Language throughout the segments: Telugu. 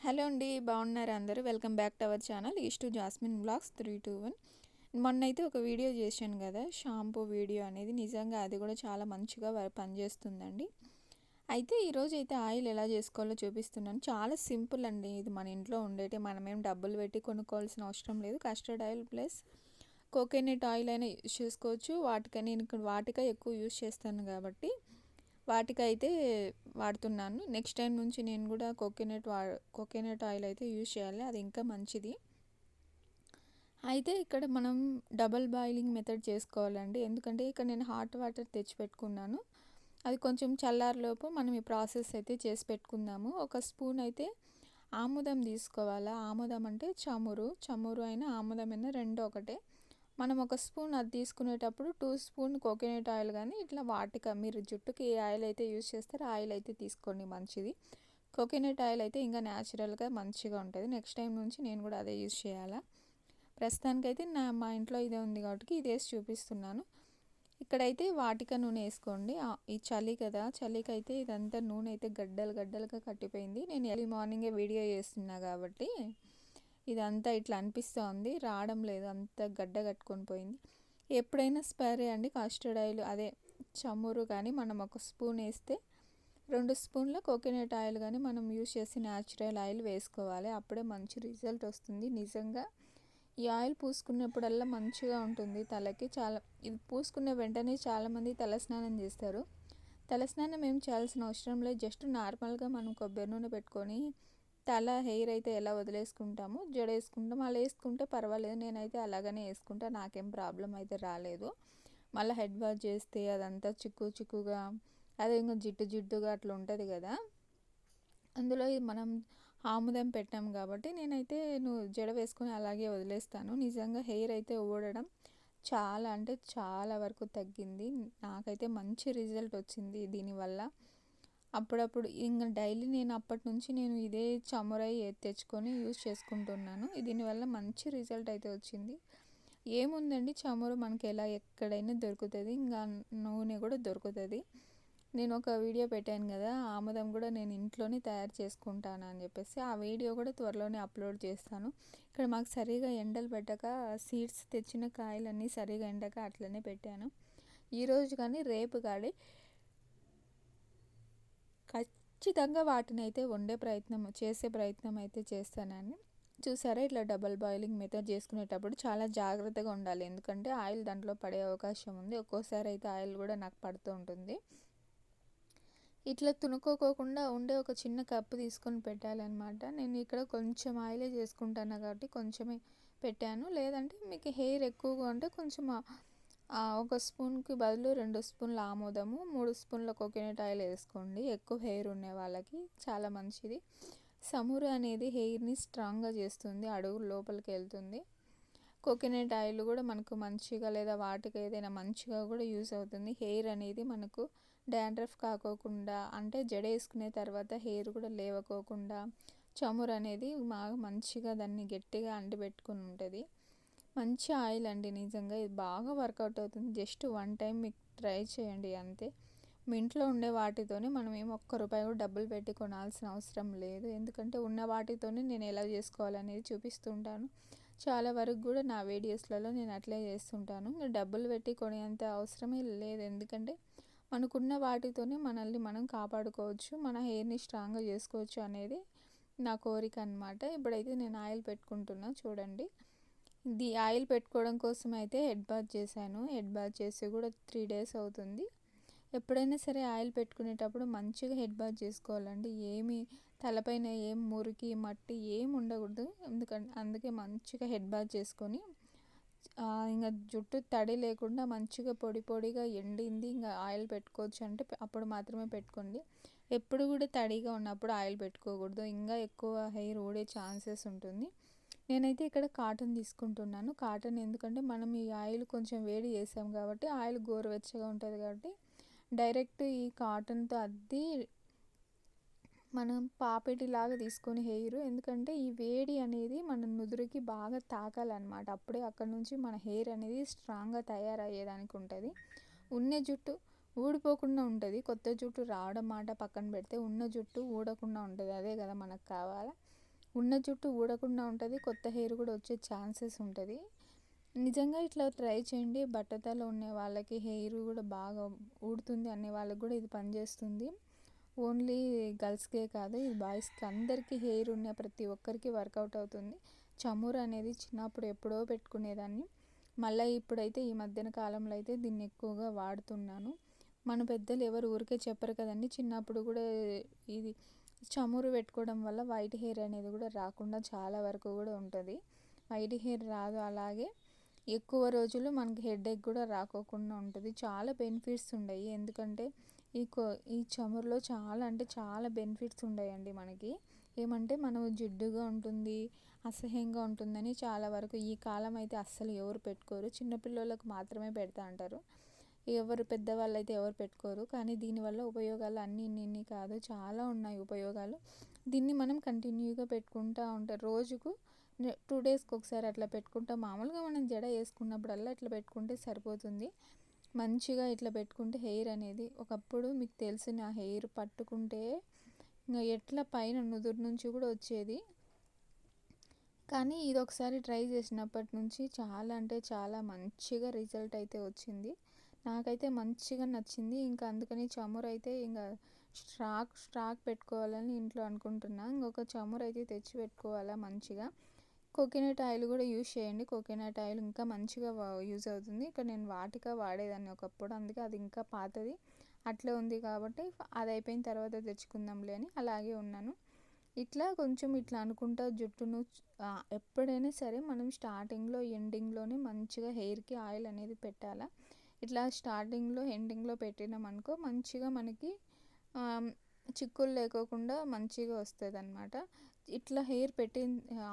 హలో అండి, బాగున్నారా అందరూ? Welcome back to our channel East Jasmine Blogs 321. మొన్నైతే ఒక వీడియో చేశాను కదా, షాంపూ వీడియో అనేది. నిజంగా అది కూడా చాలా మంచిగా పనిచేస్తుందండి. అయితే ఈరోజు అయితే ఆయిల్ ఎలా చేసుకోవాలో చూపిస్తున్నాను. చాలా సింపుల్ అండి. ఇది మన ఇంట్లో ఉండేటి, మనమేం డబ్బులు పెట్టి కొనుక్కోవాల్సిన అవసరం లేదు. Custard oil plus coconut oil అయినా యూస్ చేసుకోవచ్చు. వాటికే ఎక్కువ యూస్ చేస్తాను కాబట్టి వాటికైతే వాడుతున్నాను. నెక్స్ట్ టైం నుంచి నేను కూడా కోకోనట్ ఆయిల్ అయితే యూజ్ చేయాలి, అది ఇంకా మంచిది. అయితే ఇక్కడ మనం డబల్ బాయిలింగ్ మెథడ్ చేసుకోవాలండి. ఎందుకంటే ఇక్కడ నేను హాట్ వాటర్ తెచ్చిపెట్టుకున్నాను. అది కొంచెం చల్లారలోపు మనం ఈ ప్రాసెస్ అయితే చేసి పెట్టుకుందాము. ఒక స్పూన్ అయితే ఆముదం తీసుకోవాలా. ఆముదం అంటే చమురు అయినా ఆముదం అయినా రెండు ఒకటే. మనం ఒక స్పూన్ అది తీసుకునేటప్పుడు 2 స్పూన్ కోకోనట్ ఆయిల్ కానీ ఇట్లా మీరు జుట్టుకి ఏ ఆయిల్ అయితే యూస్ చేస్తారో ఆయిల్ అయితే తీసుకోండి, మంచిది. కోకోనట్ ఆయిల్ అయితే ఇంకా న్యాచురల్గా మంచిగా ఉంటుంది. నెక్స్ట్ టైం నుంచి నేను కూడా అదే యూస్ చేయాలా. ప్రస్తుతానికైతే మా ఇంట్లో ఇదే ఉంది కాబట్టి ఇది వేసి చూపిస్తున్నాను. ఇక్కడైతే వాటిక నూనె వేసుకోండి. ఈ చలి కదా, చలికి అయితే ఇదంతా నూనె అయితే గడ్డలుగా కట్టిపోయింది. నేను ఎర్లీ మార్నింగే వీడియో చేస్తున్నా కాబట్టి ఇదంతా ఇట్లా అనిపిస్తోంది, రావడం లేదు, అంత గడ్డ కట్టుకొని పోయింది. ఎప్పుడైనా స్పరే అండి కస్టర్డ్ ఆయిల్, అదే చమురు కానీ మనం ఒక స్పూన్ వేస్తే 2 స్పూన్ల కోకోనట్ ఆయిల్ కానీ మనం యూస్ చేసి న్యాచురల్ ఆయిల్ వేసుకోవాలి. అప్పుడే మంచి రిజల్ట్ వస్తుంది. నిజంగా ఈ ఆయిల్ పూసుకున్నప్పుడల్లా మంచిగా ఉంటుంది తలకి. ఇది పూసుకున్న వెంటనే చాలామంది తలస్నానం చేస్తారు. తలస్నానం ఏం చేయాల్సిన అవసరం లేదు. జస్ట్ నార్మల్గా మనం కొబ్బరి నూనె పెట్టుకొని హెయిర్ అయితే ఎలా వదిలేసుకుంటామో జడ వేసుకుంటాం, అలా వేసుకుంటే పర్వాలేదు. నేనైతే అలాగనే వేసుకుంటా, నాకేం ప్రాబ్లం అయితే రాలేదు. మళ్ళీ హెడ్ వాష్ చేస్తే అదంతా చిక్కుగా, అదే ఇంకా జిడ్డుగా అట్లా ఉంటుంది కదా. అందులో మనం ఆముదం పెట్టాం కాబట్టి నేనైతే జడ వేసుకొని అలాగే వదిలేస్తాను. నిజంగా హెయిర్ అయితే ఊడడం చాలా అంటే చాలా వరకు తగ్గింది. నాకైతే మంచి రిజల్ట్ వచ్చింది దీనివల్ల. అప్పుడప్పుడు ఇంకా డైలీ నేను అప్పటి నుంచి ఇదే చమురై తెచ్చుకొని యూజ్ చేసుకుంటున్నాను. దీనివల్ల మంచి రిజల్ట్ అయితే వచ్చింది. ఏముందండి, చమురు మనకి ఎక్కడైనా దొరుకుతుంది, ఇంకా నూనె కూడా దొరుకుతుంది. నేను ఒక వీడియో పెట్టాను కదా, ఆముదం కూడా నేను ఇంట్లోనే తయారు చేసుకుంటాను అని చెప్పేసి. ఆ వీడియో కూడా త్వరలోనే అప్లోడ్ చేస్తాను. ఇక్కడ మాకు సరిగా ఎండలు పెట్టక సీడ్స్ తెచ్చిన కాయలన్నీ సరిగా ఎండక అట్లనే పెట్టాను. ఈరోజు కానీ రేపు కానీ ఖచ్చితంగా వాటిని అయితే చేసే ప్రయత్నం అయితే చేస్తానని. చూసారా, ఇట్లా డబల్ బాయిలింగ్ మెథడ్ చేసుకునేటప్పుడు చాలా జాగ్రత్తగా ఉండాలి. ఎందుకంటే ఆయిల్ దాంట్లో పడే అవకాశం ఉంది. ఒక్కోసారి అయితే ఆయిల్ కూడా నాకు పడుతూ ఉంటుంది. ఇట్లా తునుకోకుండా ఉండే ఒక చిన్న కప్పు తీసుకొని పెట్టాలన్నమాట. నేను ఇక్కడ కొంచెం ఆయిలే చేసుకుంటాను కాబట్టి కొంచెమే పెట్టాను. లేదంటే మీకు హెయిర్ ఎక్కువగా ఉంటే కొంచెం ఒక స్పూన్కి బదులు 2 స్పూన్ల ఆముదము, 3 స్పూన్ల కోకోనట్ ఆయిల్ వేసుకోండి. ఎక్కువ హెయిర్ ఉండే వాళ్ళకి చాలా మంచిది. చమురు అనేది హెయిర్ని స్ట్రాంగ్గా చేస్తుంది, అడుగు లోపలికి వెళ్తుంది. కోకోనట్ ఆయిల్ కూడా మనకు మంచిగా, లేదా వాటికి ఏదైనా మంచిగా కూడా యూస్ అవుతుంది. హెయిర్ అనేది మనకు డాండ్రఫ్ కాకోకుండా, అంటే జడ వేసుకునే తర్వాత హెయిర్ కూడా లేవకోకుండా చమురు అనేది బాగా మంచిగా దాన్ని గట్టిగా అంటిపెట్టుకుని ఉంటుంది. మంచి ఆయిల్ అండి, నిజంగా ఇది బాగా వర్కౌట్ అవుతుంది. జస్ట్ 1 టైం మీకు ట్రై చేయండి అంతే. మీ ఇంట్లో ఉండే వాటితోనే మనం ₹1 కూడా డబ్బులు పెట్టి కొనాల్సిన అవసరం లేదు. ఎందుకంటే ఉన్న వాటితోనే నేను ఎలా చేసుకోవాలనేది చూపిస్తుంటాను. చాలా వరకు కూడా నా వీడియోస్లలో నేను అట్లే చేస్తుంటాను. డబ్బులు పెట్టి కొనేంత అవసరమే లేదు. ఎందుకంటే మనకున్న వాటితోనే మనల్ని మనం కాపాడుకోవచ్చు, మన హెయిర్ని స్ట్రాంగ్గా చేసుకోవచ్చు అనేది నా కోరిక అనమాట. ఇప్పుడైతే నేను ఆయిల్ పెట్టుకుంటున్నా చూడండి. ఇది ఆయిల్ పెట్టుకోవడం కోసం అయితే హెడ్ బాత్ చేశాను. హెడ్ బాత్ చేసి కూడా 3 డేస్ అవుతుంది. ఎప్పుడైనా సరే ఆయిల్ పెట్టుకునేటప్పుడు మంచిగా హెడ్ బాత్ చేసుకోవాలండి. తలపైన ఏం మురికి మట్టి ఏం ఉండకూడదు. అందుకే మంచిగా హెడ్ బాత్ చేసుకొని ఇంకా జుట్టు తడి లేకుండా మంచిగా పొడిగా ఎండింది ఇంకా ఆయిల్ పెట్టుకోవచ్చు అంటే అప్పుడు మాత్రమే పెట్టుకోండి. ఎప్పుడు కూడా తడిగా ఉన్నప్పుడు ఆయిల్ పెట్టుకోకూడదు, ఇంకా ఎక్కువ హెయిర్ ఊడే ఛాన్సెస్ ఉంటుంది. నేనైతే ఇక్కడ కాటన్ తీసుకుంటున్నాను. కాటన్ ఎందుకంటే మనం ఈ ఆయిల్ కొంచెం వేడి చేసాం కాబట్టి ఆయిల్ గోరువెచ్చగా ఉంటుంది కాబట్టి డైరెక్ట్ ఈ కాటన్తో అద్ది మనం పాపెటిలాగా తీసుకొని హెయిర్, ఎందుకంటే ఈ వేడి అనేది మన నుదురుకి బాగా తాకాలన్నమాట. అప్పుడే అక్కడ నుంచి మన హెయిర్ అనేది స్ట్రాంగ్గా తయారయ్యేదానికి ఉంటుంది. ఉన్న జుట్టు ఊడిపోకుండా ఉంటుంది. కొత్త జుట్టు రావడం మాట పక్కన పెడితే ఉన్న జుట్టు ఊడకుండా ఉంటుంది. అదే కదా మనకు కావాలా. ఉన్న జుట్టు ఊడకుండా ఉంటుంది, కొత్త హెయిర్ కూడా వచ్చే ఛాన్సెస్ ఉంటుంది. నిజంగా ఇట్లా ట్రై చేయండి. బట్టతల ఉండే వాళ్ళకి హెయిర్ కూడా బాగా ఊడుతుంది అనే వాళ్ళకి కూడా ఇది పనిచేస్తుంది. ఓన్లీ గర్ల్స్కే కాదు, ఇది బాయ్స్కి అందరికీ హెయిర్ ఉన్న ప్రతి ఒక్కరికి వర్కౌట్ అవుతుంది. చమురు అనేది చిన్నప్పుడు ఎప్పుడో పెట్టుకునేదాన్ని, మళ్ళీ ఇప్పుడైతే ఈ మధ్యన కాలంలో అయితే దీన్ని ఎక్కువగా వాడుతున్నాను. మన పెద్దలు ఎవరు ఊరికే చెప్పరు కదండి, చిన్నప్పుడు కూడా ఇది చమురు పెట్టుకోవడం వల్ల వైట్ హెయిర్ అనేది కూడా రాకుండా చాలా వరకు కూడా ఉంటుంది. వైట్ హెయిర్ రాదు, అలాగే ఎక్కువ రోజులు మనకి హెడేక్ కూడా రాకోకుండా ఉంటుంది. చాలా బెనిఫిట్స్ ఉన్నాయి, ఎందుకంటే ఈ చమురులో చాలా అంటే చాలా బెనిఫిట్స్ ఉన్నాయండి మనకి. ఏమంటే మనం జిడ్డుగా ఉంటుంది, అసహ్యంగా ఉంటుందని చాలా వరకు ఈ కాలం అయితే అస్సలు ఎవరు పెట్టుకోరు. చిన్నపిల్లలకు మాత్రమే పెడతా అంటారు, ఎవరు పెద్దవాళ్ళు అయితే ఎవరు పెట్టుకోరు. కానీ దీనివల్ల ఉపయోగాలు అన్నీ ఇన్ని కాదు, చాలా ఉన్నాయి ఉపయోగాలు. దీన్ని మనం కంటిన్యూగా పెట్టుకుంటూ ఉంటాం, రోజుకు 2 డేస్కి ఒకసారి అట్లా పెట్టుకుంటాం. మామూలుగా మనం జడ వేసుకున్నప్పుడల్లా ఇట్లా పెట్టుకుంటే సరిపోతుంది. మంచిగా ఇట్లా పెట్టుకుంటే హెయిర్ అనేది, ఒకప్పుడు మీకు తెలిసిన హెయిర్ పట్టుకుంటే ఇంకా ఎట్లా పైన నుదురు నుంచి కూడా వచ్చేది. కానీ ఇది ఒకసారి ట్రై చేసినప్పటి నుంచి చాలా అంటే చాలా మంచిగా రిజల్ట్ అయితే వచ్చింది. నాకైతే మంచిగా నచ్చింది. ఇంకా అందుకని చమురు అయితే ఇంకా స్టాక్ పెట్టుకోవాలని ఇంట్లో అనుకుంటున్నా. ఇంకొక చమురు అయితే తెచ్చి పెట్టుకోవాలా మంచిగా. కోకోనట్ ఆయిల్ కూడా యూజ్ చేయండి, కోకోనట్ ఆయిల్ ఇంకా మంచిగా యూజ్ అవుతుంది. ఇక్కడ నేను వాటికా వాడేదాన్ని ఒకప్పుడు, అందుకే అది ఇంకా పాతది అట్లే ఉంది కాబట్టి అది అయిపోయిన తర్వాత తెచ్చుకుందాంలే అని అలాగే ఉన్నాను. ఇట్లా కొంచెం ఇట్లా అనుకుంటా జుట్టును ఎప్పుడైనా సరే మనం స్టార్టింగ్లో ఎండింగ్లోనే మంచిగా హెయిర్కి ఆయిల్ అనేది పెట్టాలా. ఇట్లా స్టార్టింగ్లో ఎండింగ్లో పెట్టినామనుకో మంచిగా మనకి చిక్కులు లేకోకుండా మంచిగా వస్తుంది అన్నమాట. ఇట్లా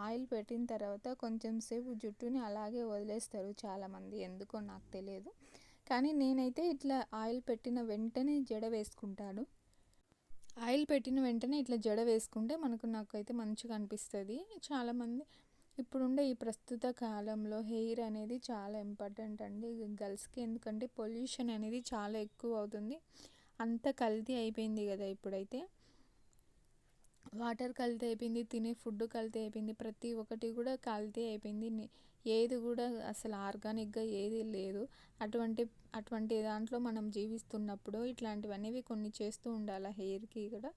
ఆయిల్ పెట్టిన తర్వాత కొంచెం సేపు జుట్టుని అలాగే వదిలేస్తారు చాలామంది, ఎందుకో నాకు తెలియదు. కానీ నేనైతే ఇట్లా ఆయిల్ పెట్టిన వెంటనే జడ వేసుకుంటాను. ఆయిల్ పెట్టిన వెంటనే ఇట్లా జడ వేసుకుంటే నాకైతే మంచిగా అనిపిస్తుంది. చాలామంది ఇప్పుడుండే ఈ ప్రస్తుత కాలంలో హెయిర్ అనేది చాలా ఇంపార్టెంట్ అండి గర్ల్స్కి, ఎందుకంటే పొల్యూషన్ అనేది చాలా ఎక్కువ అవుతుంది. అంత కల్తీ అయిపోయింది కదా, ఇప్పుడైతే వాటర్ కల్తీ అయిపోయింది, తినే ఫుడ్ కల్తీ అయిపోయింది, ప్రతి ఒక్కటి కూడా కల్తీ అయిపోయింది. ఏది కూడా అసలు ఆర్గానిక్గా ఏది లేదు. అటువంటి దాంట్లో మనం జీవిస్తున్నప్పుడు ఇట్లాంటివన్నీ కొన్ని చేస్తూ ఉండాలి. హెయిర్కి కూడా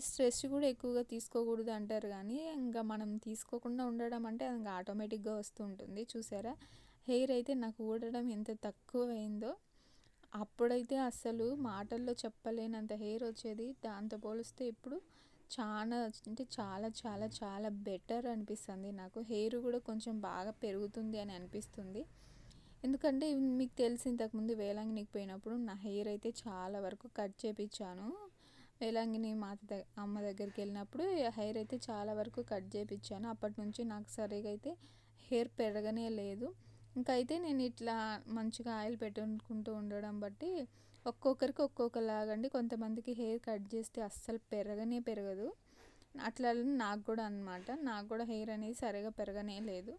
స్ట్రెస్ కూడా ఎక్కువగా తీసుకోకూడదు అంటారు, కానీ ఇంకా మనం తీసుకోకుండా ఉండడం అంటే అది ఆటోమేటిక్గా వస్తూ ఉంటుంది. చూసారా, హెయిర్ అయితే నాకు ఊడడం ఎంత తక్కువ అయిందో. అప్పుడైతే అసలు మాటల్లో చెప్పలేనంత హెయిర్ వచ్చేది, దాంతో పోలిస్తే ఇప్పుడు చాలా అంటే చాలా చాలా చాలా బెటర్ అనిపిస్తుంది నాకు. హెయిర్ కూడా కొంచెం బాగా పెరుగుతుంది అని అనిపిస్తుంది. ఎందుకంటే మీకు తెలిసి ఇంతకుముందు వేలాంగినికి పోయినప్పుడు నా హెయిర్ అయితే చాలా వరకు కట్ చేయించాను. వేలాంగిని అమ్మ దగ్గరికి వెళ్ళినప్పుడు హెయిర్ అయితే చాలా వరకు కట్ చేయించాను. అప్పటి నుంచి నాకు సరిగా అయితే హెయిర్ పెరగనే లేదు. ఇంకా అయితే నేను ఇట్లా మంచిగా ఆయిల్ పెట్టుకుంటూ ఉండడం బట్టి ఒక్కొక్కరికి ఒక్కొక్కలాగండి. కొంతమందికి హెయిర్ కట్ చేస్తే అస్సలు పెరగదు, అట్లా నాకు కూడా అనమాట. నాకు కూడా హెయిర్ అనేది సరిగా పెరగనే లేదు.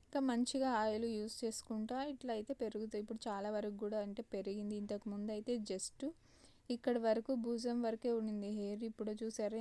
ఇంకా మంచిగా ఆయిల్ యూస్ చేసుకుంటా ఇట్లా అయితే పెరుగుతాయి. ఇప్పుడు చాలా వరకు కూడా అంటే పెరిగింది. ఇంతకుముందు అయితే జస్ట్ ఇక్కడ వరకు భుజం వరకే ఉండింది హెయిర్, ఇప్పుడు చూసారా